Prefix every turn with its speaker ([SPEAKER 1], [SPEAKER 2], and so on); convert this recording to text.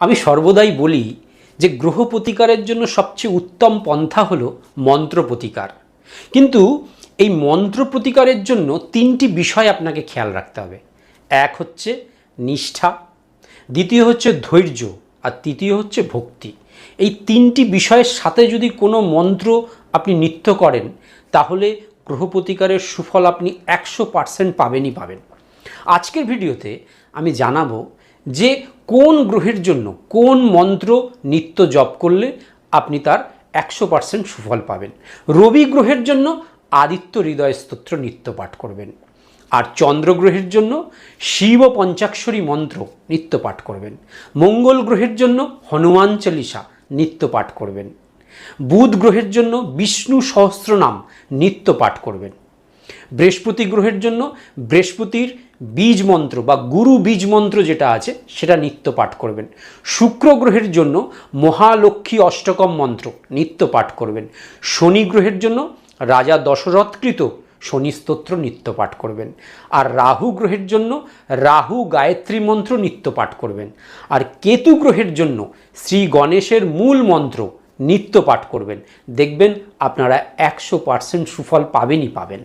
[SPEAKER 1] আমি সর্বদাই বলি যে গ্রহ প্রতিকারের জন্য সবচেয়ে উত্তম পন্থা হলো মন্ত্র প্রতিকার। কিন্তু এই মন্ত্র প্রতিকারের জন্য তিনটি বিষয় আপনাকে খেয়াল রাখতে হবে। এক হচ্ছে নিষ্ঠা, দ্বিতীয় হচ্ছে ধৈর্য, আর তৃতীয় হচ্ছে ভক্তি। এই তিনটি বিষয়ের সাথে যদি কোনো মন্ত্র আপনি নিত্য করেন তাহলে গ্রহ প্রতিকারের সুফল আপনি 100% পাবেনই পাবেন। আজকের ভিডিওতে আমি জানাবো যে কোন গ্রহের জন্য কোন মন্ত্র নিত্য জপ করলে আপনি তার 100% সুফল পাবেন। রবি গ্রহের জন্য আদিত্য হৃদয় স্তোত্র নিত্য পাঠ করবেন, আর চন্দ্র গ্রহের জন্য শিব পঞ্চাক্ষরী মন্ত্র নিত্য পাঠ করবেন। মঙ্গল গ্রহের জন্য হনুমান চালিসা নিত্য পাঠ করবেন। বুধ গ্রহের জন্য বিষ্ণু সহস্রনাম নিত্য পাঠ করবেন। বৃহস্পতি গ্রহের জন্য বৃহস্পতির বীজ মন্ত্র বা গুরু বীজ মন্ত্র যেটা আছে সেটা নিত্য পাঠ করবেন। শুক্র গ্রহের জন্য মহালক্ষ্মী অষ্টকম মন্ত্র নিত্য পাঠ করবেন। শনি গ্রহের জন্য রাজা দশরথকৃত শনি স্তোত্র নিত্য পাঠ করবেন। আর রাহু গ্রহের জন্য রাহু গায়ত্রী মন্ত্র নিত্য পাঠ করবেন। আর কেতু গ্রহের জন্য শ্রী গণেশের মূল মন্ত্র নিত্য পাঠ করবেন। দেখবেন আপনারা 100% সুফল পাবেনই পাবেন।